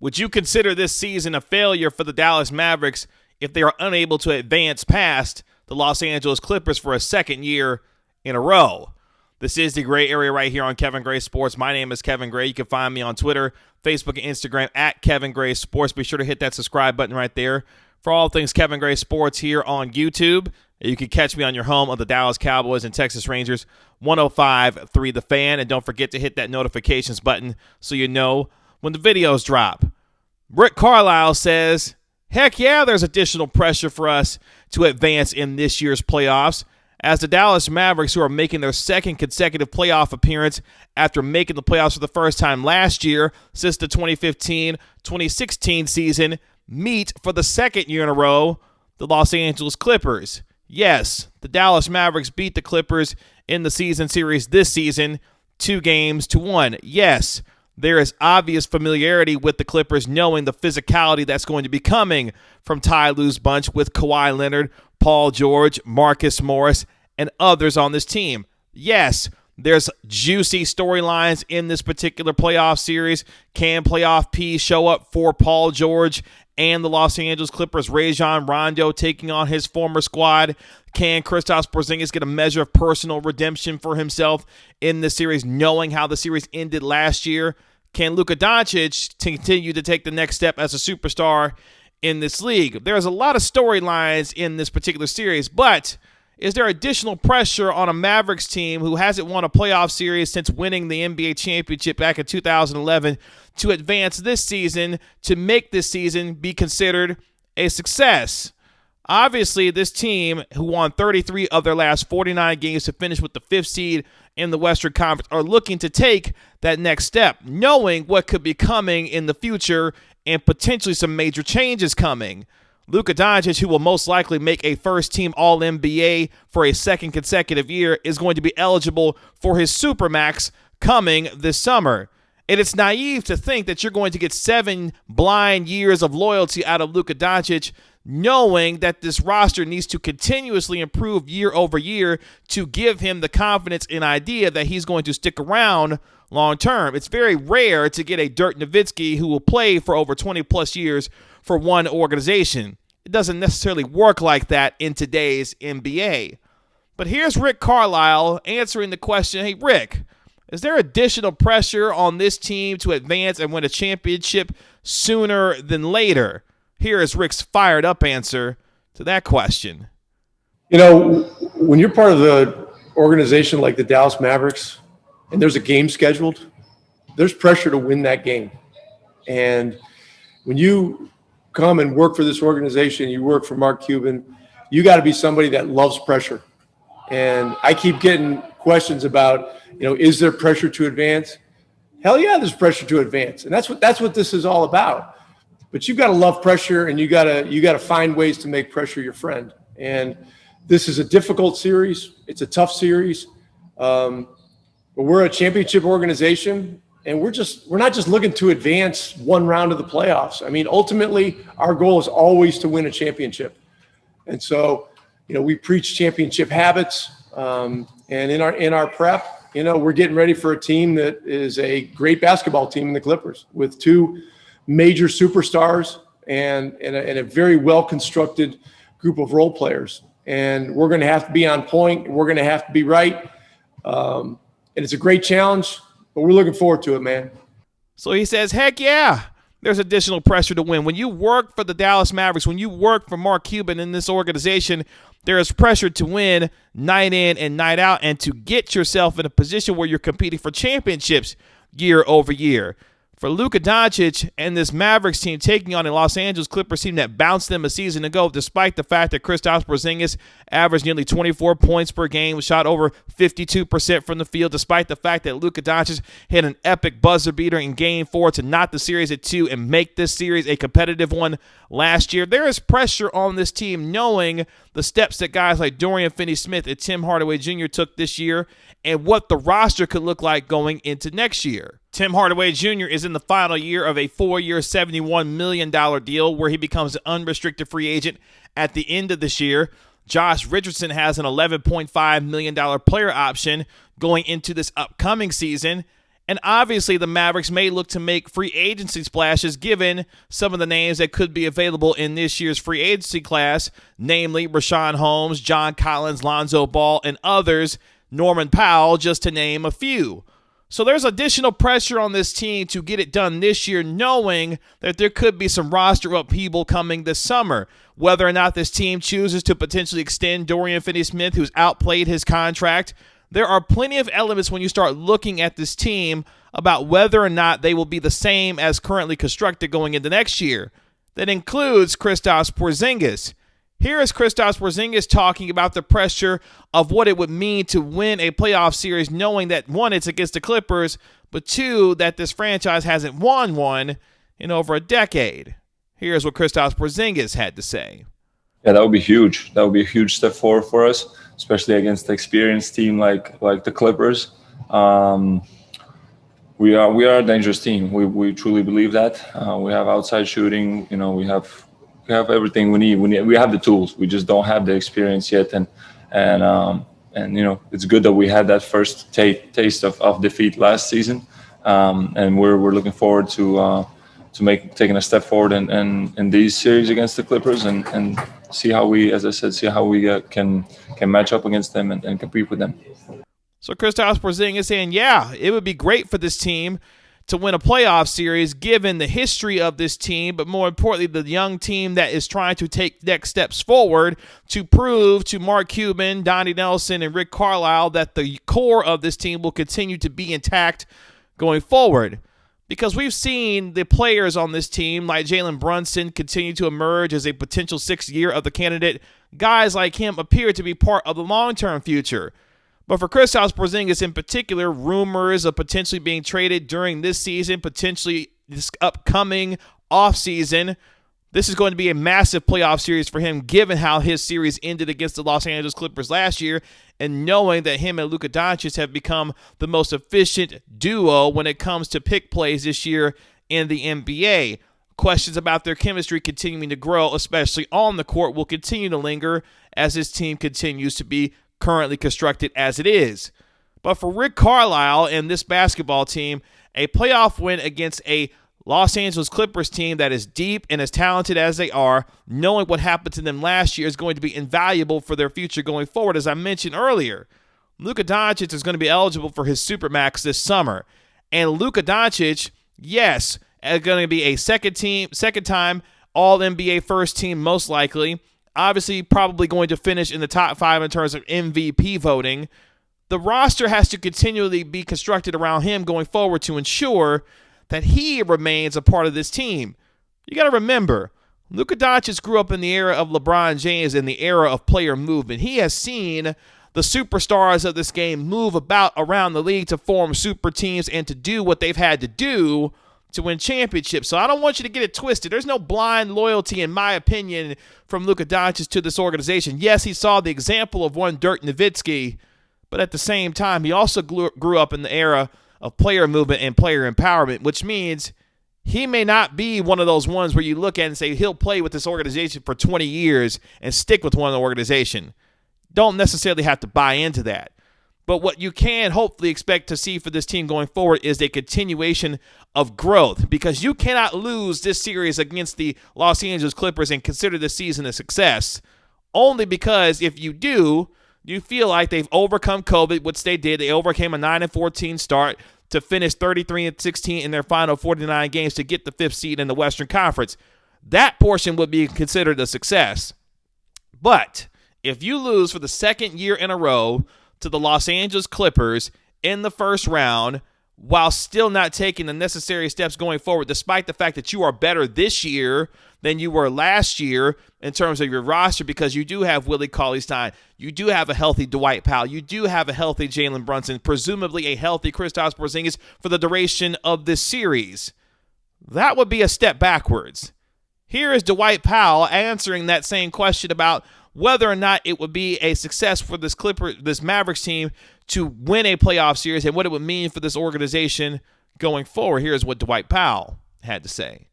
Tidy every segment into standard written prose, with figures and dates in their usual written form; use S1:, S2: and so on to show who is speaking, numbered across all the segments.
S1: Would you consider this season a failure for the Dallas Mavericks if they are unable to advance past the Los Angeles Clippers for a second year in a row? This is the Gray Area right here on Kevin Gray Sports. My name is Kevin Gray. You can find me on Twitter, Facebook, and Instagram at Kevin Gray Sports. Be sure to hit that subscribe button right there for all things Kevin Gray Sports here on YouTube. You can catch me on your home of the Dallas Cowboys and Texas Rangers, 105.3 The Fan. And don't forget to hit that notifications button so you know when the videos drop. Rick Carlisle says, heck yeah, there's additional pressure for us to advance in this year's playoffs, as the Dallas Mavericks, who are making their second consecutive playoff appearance after making the playoffs for the first time last year since the 2015-2016 season, meet for the second year in a row the Los Angeles Clippers. Yes, the Dallas Mavericks beat the Clippers in the season series this season 2-1. Yes, there is obvious familiarity with the Clippers, knowing the physicality that's going to be coming from Ty Lue's bunch with Kawhi Leonard, Paul George, Marcus Morris, and others on this team. Yes, there's juicy storylines in this particular playoff series. Can playoff P show up for Paul George and the Los Angeles Clippers? Rajon Rondo taking on his former squad. Can Kristaps Porzingis get a measure of personal redemption for himself in this series, knowing how the series ended last year? Can Luka Doncic continue to take the next step as a superstar in this league? There's a lot of storylines in this particular series, but is there additional pressure on a Mavericks team who hasn't won a playoff series since winning the NBA championship back in 2011 to advance this season, to make this season be considered a success? Obviously, this team, who won 33 of their last 49 games to finish with the 5th seed in the Western Conference, are looking to take that next step, knowing what could be coming in the future and potentially some major changes coming. Luka Doncic, who will most likely make a first-team All-NBA for a second consecutive year, is going to be eligible for his Supermax coming this summer. And it's naive to think that you're going to get 7 blind years of loyalty out of Luka Doncic, knowing that this roster needs to continuously improve year over year to give him the confidence and idea that he's going to stick around long term. It's very rare to get a Dirk Nowitzki who will play for over 20-plus years for one organization. It doesn't necessarily work like that in today's NBA. But here's Rick Carlisle answering the question, hey, Rick, is there additional pressure on this team to advance and win a championship sooner than later? Here is Rick's fired-up answer to that question.
S2: You know, when you're part of the organization like the Dallas Mavericks and there's a game scheduled, there's pressure to win that game. And when you come and work for this organization, you work for Mark Cuban, you got to be somebody that loves pressure. And I keep getting questions about, is there pressure to advance? Hell yeah, there's pressure to advance. And that's what this is all about. But you've got to love pressure, and you got to find ways to make pressure your friend. And this is a difficult series. It's a tough series. But we're a championship organization, and we're not just looking to advance one round of the playoffs. I mean, ultimately, our goal is always to win a championship. And so, we preach championship habits. And in our prep, we're getting ready for a team that is a great basketball team in the Clippers with 2 major superstars and a very well-constructed group of role players. And we're going to have to be on point. We're going to have to be right. And it's a great challenge, but we're looking forward to it, man.
S1: So he says, heck yeah, there's additional pressure to win. When you work for the Dallas Mavericks, when you work for Mark Cuban in this organization, there is pressure to win night in and night out and to get yourself in a position where you're competing for championships year over year. For Luka Doncic and this Mavericks team taking on a Los Angeles Clippers team that bounced them a season ago, despite the fact that Kristaps Porzingis averaged nearly 24 points per game, shot over 52% from the field, despite the fact that Luka Doncic hit an epic buzzer beater in Game 4 to knot the series at 2 and make this series a competitive one last year. There is pressure on this team knowing the steps that guys like Dorian Finney-Smith and Tim Hardaway Jr. took this year and what the roster could look like going into next year. Tim Hardaway Jr. is in the final year of a 4-year, $71 million deal where he becomes an unrestricted free agent at the end of this year. Josh Richardson has an $11.5 million player option going into this upcoming season. And obviously, the Mavericks may look to make free agency splashes given some of the names that could be available in this year's free agency class, namely Rashawn Holmes, John Collins, Lonzo Ball, and others, Norman Powell, just to name a few. So there's additional pressure on this team to get it done this year, knowing that there could be some roster upheaval coming this summer. Whether or not this team chooses to potentially extend Dorian Finney-Smith, who's outplayed his contract, there are plenty of elements when you start looking at this team about whether or not they will be the same as currently constructed going into next year. That includes Kristaps Porzingis. Here is Kristaps Porzingis talking about the pressure of what it would mean to win a playoff series, knowing that, one, it's against the Clippers, but two, that this franchise hasn't won one in over a decade. Here's what Kristaps Porzingis had to say.
S3: Yeah, that would be huge. That would be a huge step forward for us, especially against the experienced team like the Clippers. We are a dangerous team. We truly believe that. We have outside shooting. We have everything we need. We have the tools. We just don't have the experience yet. And it's good that we had that first taste of defeat last season. And we're looking forward to taking a step forward in these series against the Clippers and see how we, as I said, can match up against them and compete with them.
S1: So Kristaps Porzingis saying, yeah, it would be great for this team to win a playoff series given the history of this team, but more importantly, the young team that is trying to take next steps forward to prove to Mark Cuban, Donnie Nelson, and Rick Carlisle that the core of this team will continue to be intact going forward. Because we've seen the players on this team, like Jalen Brunson, continue to emerge as a potential sixth year of the candidate. Guys like him appear to be part of the long-term future. But for Kristaps Porzingis in particular, rumors of potentially being traded during this season, potentially this upcoming offseason, this is going to be a massive playoff series for him, given how his series ended against the Los Angeles Clippers last year, and knowing that him and Luka Doncic have become the most efficient duo when it comes to pick plays this year in the NBA. Questions about their chemistry continuing to grow, especially on the court, will continue to linger as this team continues to be currently constructed as it is. But for Rick Carlisle and this basketball team, a playoff win against a Los Angeles Clippers team that is deep and as talented as they are, knowing what happened to them last year, is going to be invaluable for their future going forward. As I mentioned earlier, Luka Doncic is going to be eligible for his Supermax this summer. And Luka Doncic, yes, is going to be a second time All-NBA first team most likely. Obviously, probably going to finish in the top 5 in terms of MVP voting. The roster has to continually be constructed around him going forward to ensure that he remains a part of this team. You got to remember, Luka Doncic grew up in the era of LeBron James and the era of player movement. He has seen the superstars of this game move about around the league to form super teams and to do what they've had to do to win championships. So I don't want you to get it twisted. There's no blind loyalty, in my opinion, from Luka Doncic to this organization. Yes, he saw the example of one Dirk Nowitzki, but at the same time, he also grew up in the era of player movement and player empowerment, which means he may not be one of those ones where you look at and say he'll play with this organization for 20 years and stick with one organization. Don't necessarily have to buy into that. But what you can hopefully expect to see for this team going forward is a continuation of growth, because you cannot lose this series against the Los Angeles Clippers and consider this season a success, only because if you do, you feel like they've overcome COVID, which they did. They overcame a 9-14 start to finish 33-16 in their final 49 games to get the 5th seed in the Western Conference. That portion would be considered a success. But if you lose for the second year in a row to the Los Angeles Clippers in the first round, while still not taking the necessary steps going forward, despite the fact that you are better this year than you were last year in terms of your roster, because you do have Willie Cauley-Stein, you do have a healthy Dwight Powell, you do have a healthy Jalen Brunson, presumably a healthy Kristaps Porzingis for the duration of this series. That would be a step backwards. Here is Dwight Powell answering that same question about whether or not it would be a success for this Mavericks team to win a playoff series and what it would mean for this organization going forward. Here's what Dwight Powell had to say.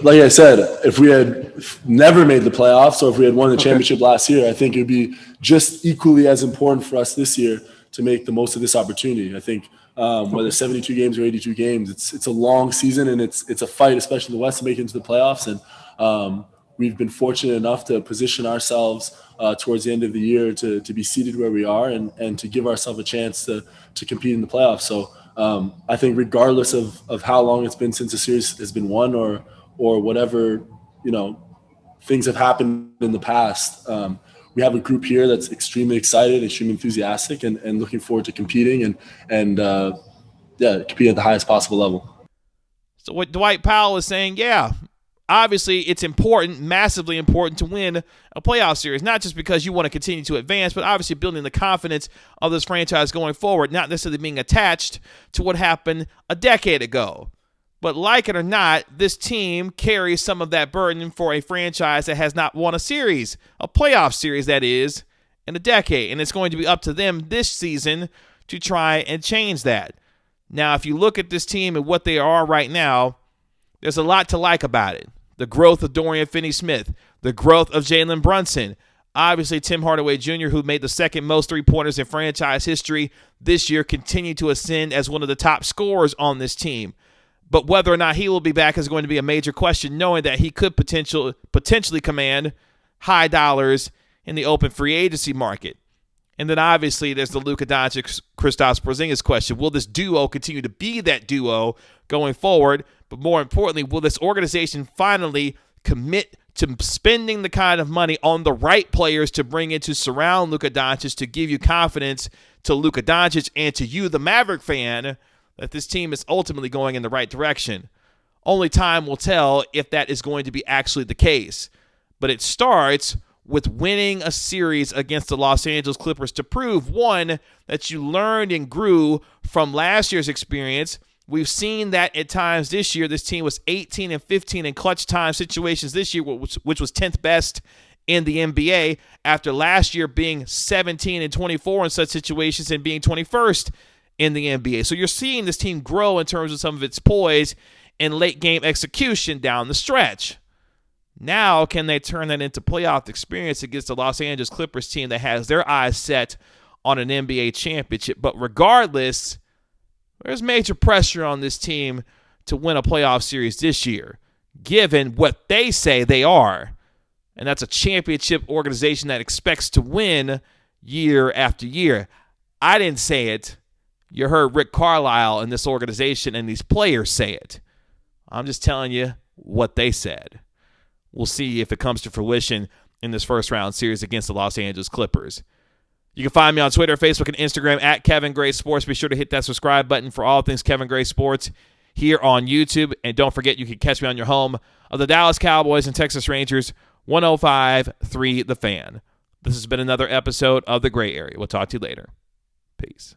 S4: Like I said, if we had never made the playoffs, or if we had won the championship last year, I think it would be just equally as important for us this year to make the most of this opportunity. I think whether 72 games or 82 games. It's a long season, and it's a fight, especially in the West, to make it into the playoffs. And we've been fortunate enough to position ourselves towards the end of the year to be seated where we are and to give ourselves a chance to compete in the playoffs. So I think regardless of how long it's been since a series has been won or whatever, things have happened in the past, we have a group here that's extremely excited, extremely enthusiastic, and looking forward to competing and competing at the highest possible level.
S1: So what Dwight Powell is saying, obviously it's important, massively important to win a playoff series, not just because you want to continue to advance, but obviously building the confidence of this franchise going forward, not necessarily being attached to what happened a decade ago. But like it or not, this team carries some of that burden for a franchise that has not won a series, a playoff series that is, in a decade. And it's going to be up to them this season to try and change that. Now, if you look at this team and what they are right now, there's a lot to like about it. The growth of Dorian Finney-Smith, the growth of Jalen Brunson, obviously Tim Hardaway Jr., who made the second most three-pointers in franchise history this year, continued to ascend as one of the top scorers on this team. But whether or not he will be back is going to be a major question, knowing that he could potentially command high dollars in the open free agency market. And then obviously there's the Luka Doncic, Kristaps Porzingis question. Will this duo continue to be that duo going forward? But more importantly, will this organization finally commit to spending the kind of money on the right players to bring in to surround Luka Doncic, to give you confidence to Luka Doncic and to you, the Maverick fan, that this team is ultimately going in the right direction? Only time will tell if that is going to be actually the case. But it starts with winning a series against the Los Angeles Clippers to prove, one, that you learned and grew from last year's experience. We've seen that at times this year. This team was 18 and 15 in clutch time situations this year, which was 10th best in the NBA, after last year being 17 and 24 in such situations and being 21st in the NBA. So you're seeing this team grow in terms of some of its poise and late game execution down the stretch. Now, can they turn that into playoff experience against the Los Angeles Clippers team that has their eyes set on an NBA championship? But regardless, there's major pressure on this team to win a playoff series this year, given what they say they are. And that's a championship organization that expects to win year after year. I didn't say it. You heard Rick Carlisle and this organization and these players say it. I'm just telling you what they said. We'll see if it comes to fruition in this first round series against the Los Angeles Clippers. You can find me on Twitter, Facebook, and Instagram at Kevin Gray Sports. Be sure to hit that subscribe button for all things Kevin Gray Sports here on YouTube. And don't forget, you can catch me on your home of the Dallas Cowboys and Texas Rangers, 105.3 The Fan. This has been another episode of The Gray Area. We'll talk to you later. Peace.